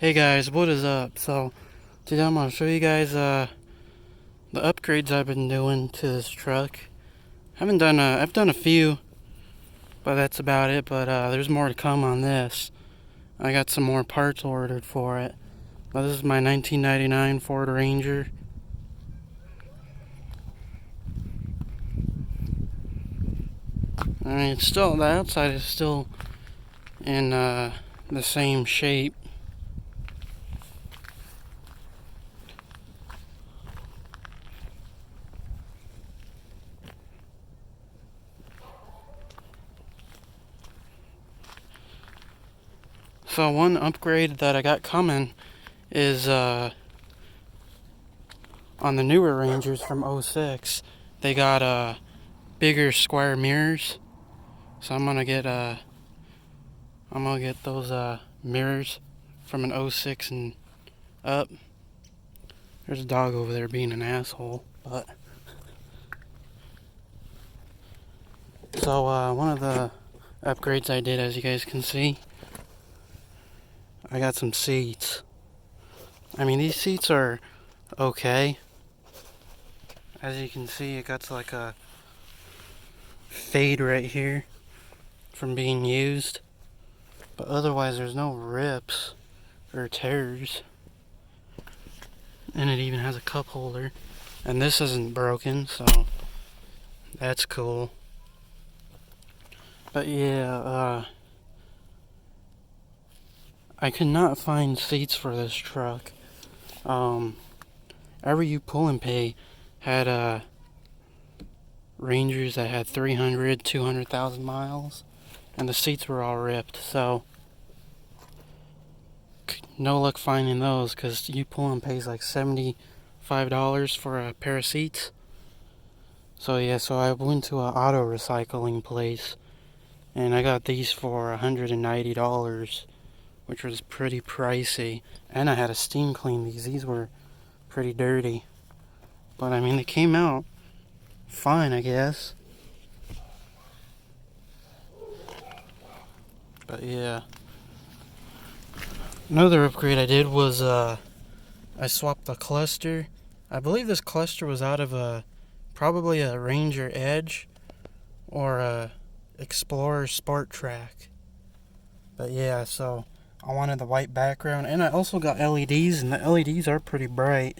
Hey guys, what is up? So today I'm gonna show you guys the upgrades I've been doing to this truck. I've done a few, but that's about it. But there's more to come on this. I got some more parts ordered for it. But this is my 1999 Ford Ranger. I mean, it's still, the outside is still in the same shape. So one upgrade that I got coming is on the newer Rangers from '06. They got bigger square mirrors. So I'm gonna get those mirrors from an '06 and up. There's a dog over there being an asshole, but so one of the upgrades I did, as you guys can see, I got some seats. I mean, these seats are okay. As you can see, it got like a fade right here from being used, but otherwise there's no rips or tears. And it even has a cup holder, and this isn't broken, so that's cool. But yeah, I could not find seats for this truck. Every You Pull and Pay had Rangers that had 300, 200,000 miles, and the seats were all ripped, so no luck finding those, because You Pull and Pay is like $75 for a pair of seats. So yeah, so I went to an auto recycling place, and I got these for $190, which was pretty pricey. And I had to steam clean these. These were pretty dirty, but I mean, they came out fine, I guess. But yeah, another upgrade I did was I swapped the cluster. I believe this cluster was out of probably a Ranger Edge or a Explorer Sport Track. But yeah, so I wanted the white background, and I also got LEDs, and the LEDs are pretty bright.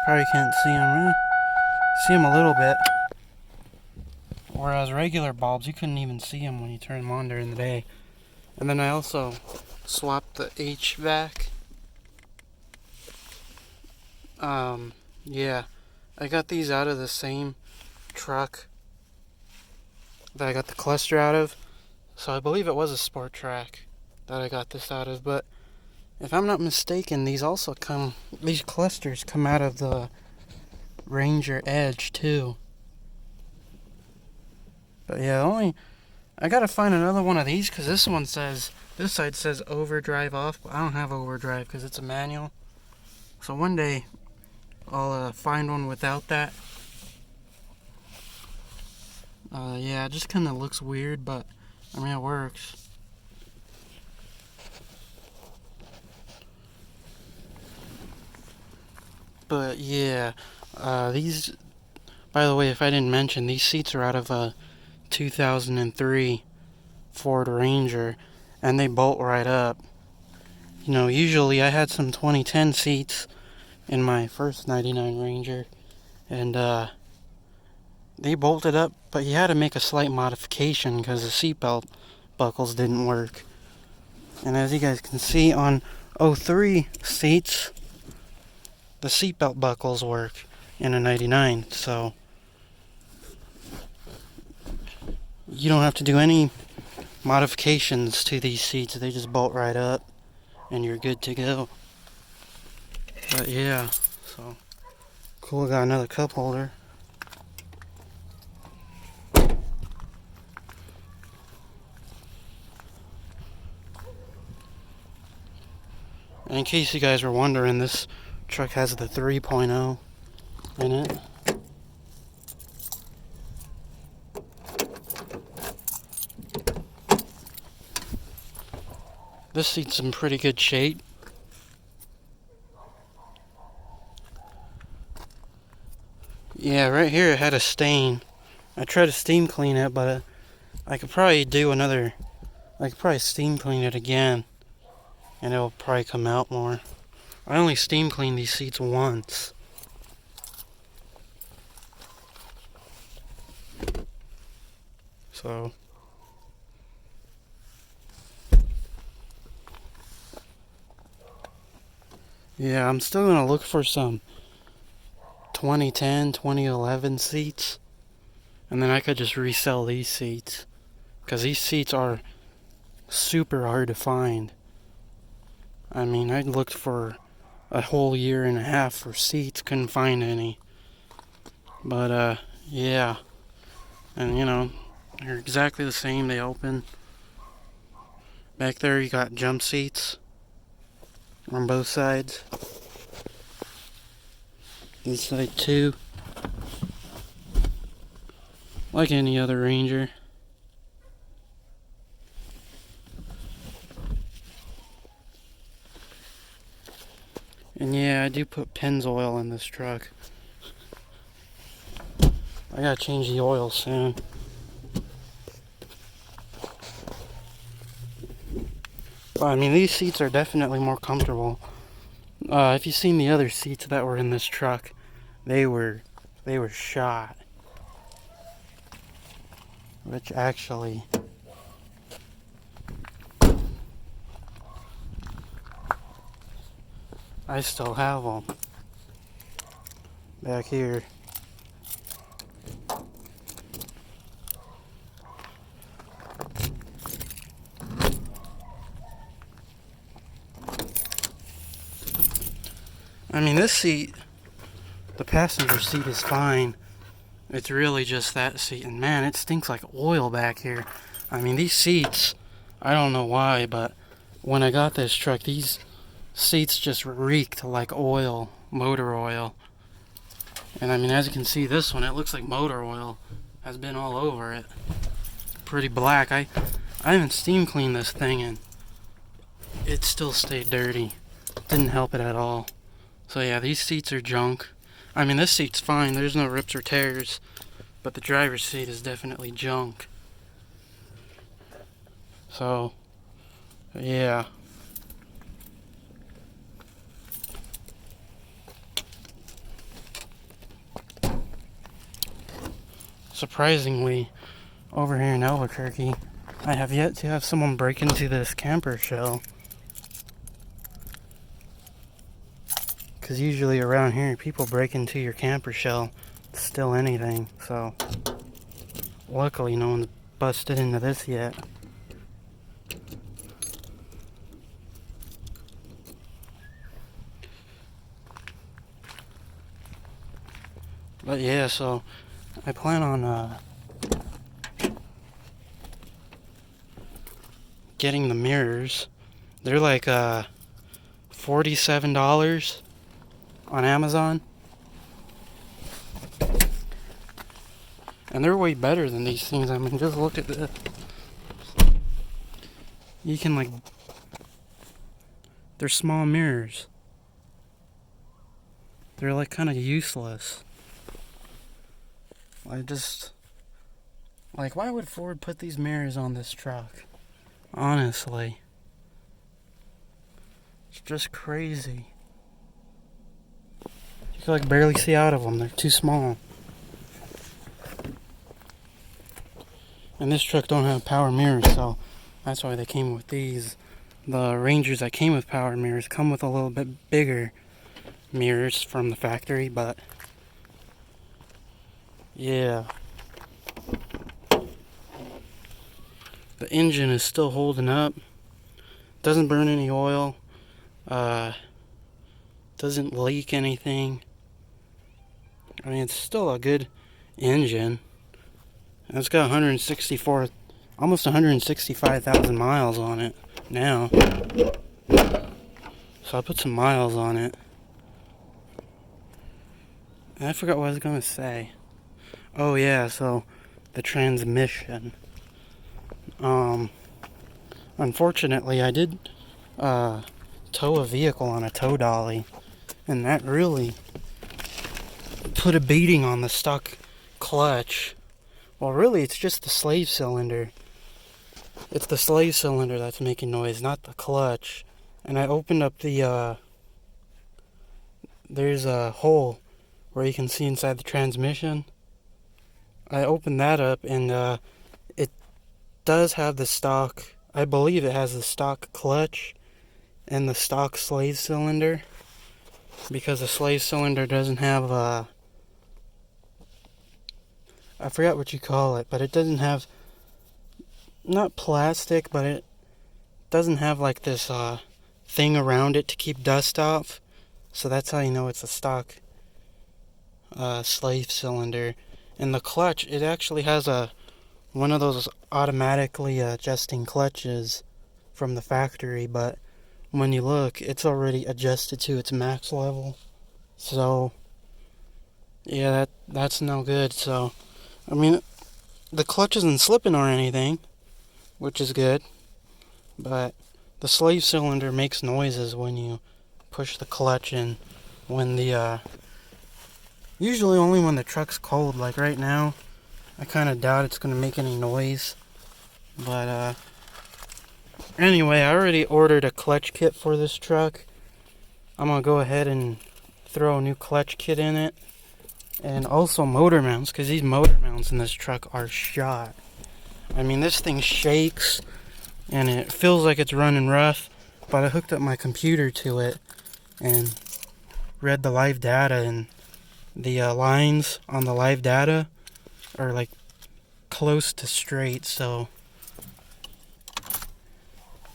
Probably can't see them. See them a little bit. Whereas regular bulbs, you couldn't even see them when you turn them on during the day. And then I also swapped the HVAC. Yeah, I got these out of the same truck that I got the cluster out of. So I believe it was a Sport Track that I got this out of, but if I'm not mistaken, these clusters come out of the Ranger Edge too. But yeah, I gotta find another one of these, because this side says overdrive off, but I don't have overdrive because it's a manual. So one day I'll find one without that. Yeah, it just kind of looks weird, but I mean, it works. But yeah, these, by the way, if I didn't mention, these seats are out of a 2003 Ford Ranger, and they bolt right up. You know, usually I had some 2010 seats in my first 99 Ranger, and they bolted up, but you had to make a slight modification because the seatbelt buckles didn't work. And as you guys can see on '03 seats, the seatbelt buckles work in a 99, so you don't have to do any modifications to these seats. They just bolt right up and you're good to go. But yeah, so cool. Got another cup holder. And in case you guys were wondering, this truck has the 3.0 in it. This seat's in pretty good shape. Yeah, right here it had a stain. I tried to steam clean it, but I could probably steam clean it again, and it'll probably come out more. I only steam cleaned these seats once. So, yeah, I'm still gonna look for some 2010, 2011 seats, and then I could just resell these seats, because these seats are super hard to find. I mean, I looked for a whole year and a half for seats, couldn't find any. But, yeah. And, they're exactly the same, they open. Back there you got jump seats on both sides. This side too. Like any other Ranger. And yeah, I do put Pennzoil in this truck. I gotta change the oil soon. But I mean, these seats are definitely more comfortable. If you've seen the other seats that were in this truck, they were shot. Which actually, I still have them back here. I mean, this seat, the passenger seat is fine. It's really just that seat. And man, it stinks like oil back here. I mean, these seats, I don't know why, but when I got this truck, these seats just reeked like oil, motor oil. And I mean, as you can see, this one, it looks like motor oil has been all over it. Pretty black. I haven't steam cleaned this thing and it still stayed dirty. Didn't help it at all. So yeah, these seats are junk. I mean, this seat's fine. There's no rips or tears. But the driver's seat is definitely junk. So, yeah. Surprisingly, over here in Albuquerque, I have yet to have someone break into this camper shell. Because usually around here, people break into your camper shell to steal anything. So, luckily no one's busted into this yet. But yeah, so I plan on getting the mirrors. They're like $47 on Amazon. And they're way better than these things. I mean, just look at this. You can they're small mirrors. They're like kind of useless. Why would Ford put these mirrors on this truck? Honestly. It's just crazy. You can barely see out of them. They're too small. And this truck don't have power mirrors, so that's why they came with these. The Rangers that came with power mirrors come with a little bit bigger mirrors from the factory, but yeah. The engine is still holding up. Doesn't burn any oil. Doesn't leak anything. I mean, it's still a good engine. And it's got almost 165,000 miles on it now. So I put some miles on it. And I forgot what I was going to say. Oh yeah, so the transmission. Unfortunately, I did tow a vehicle on a tow dolly, and that really put a beating on the stock clutch. Well, really, it's just the slave cylinder. It's the slave cylinder that's making noise, not the clutch. And I opened up the, there's a hole where you can see inside the transmission. I opened that up, and it does have the stock, I believe it has the stock clutch and the stock slave cylinder, because the slave cylinder doesn't have I forgot what you call it, but it doesn't have, not plastic, but it doesn't have like this thing around it to keep dust off. So that's how you know it's a stock slave cylinder. And the clutch, it actually has one of those automatically adjusting clutches from the factory, but when you look, it's already adjusted to its max level. So yeah, that's no good. So I mean, the clutch isn't slipping or anything, which is good, but the slave cylinder makes noises when you push the clutch in, when the usually only when the truck's cold. Like right now, I kind of doubt it's going to make any noise. But anyway, I already ordered a clutch kit for this truck. I'm going to go ahead and throw a new clutch kit in it. And also motor mounts, because these motor mounts in this truck are shot. I mean, this thing shakes, and it feels like it's running rough, but I hooked up my computer to it and read the live data, and the lines on the live data are like close to straight. So,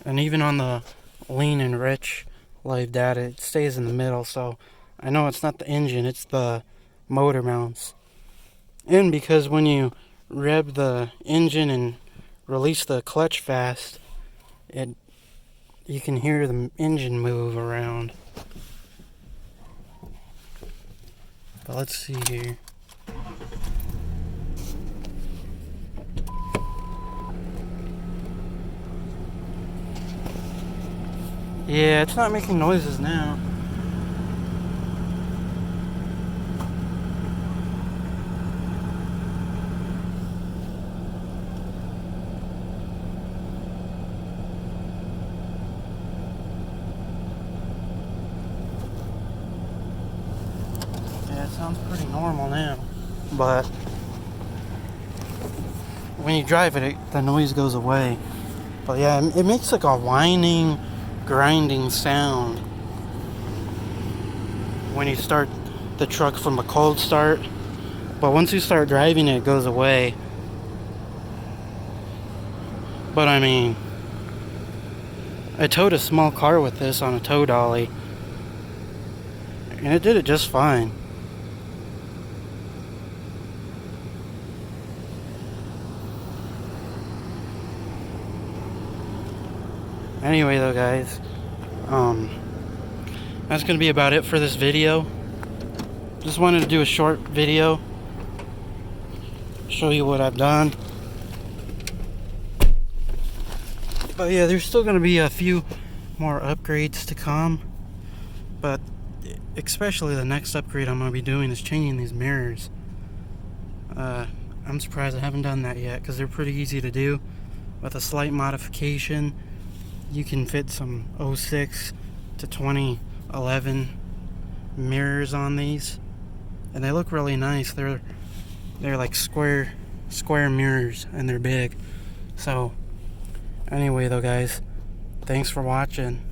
and even on the lean and rich live data, it stays in the middle. So I know it's not the engine, it's the motor mounts. And because when you rev the engine and release the clutch fast, you can hear the engine move around. But let's see here. Yeah, it's not making noises now. Yeah, it sounds pretty normal now. But when you drive it, the noise goes away. But yeah, it makes like a whining, grinding sound when you start the truck from a cold start. But once you start driving it goes away. But I mean, I towed a small car with this on a tow dolly, and it did it just fine. Anyway though, guys, that's gonna be about it for this video. Just wanted to do a short video, show you what I've done. But yeah, there's still gonna be a few more upgrades to come, but especially the next upgrade I'm gonna be doing is changing these mirrors. I'm surprised I haven't done that yet, because they're pretty easy to do. With a slight modification, you can fit some 06 to 2011 mirrors on these, and they look really nice. They're like square mirrors, and they're big. So anyway though, guys, thanks for watching.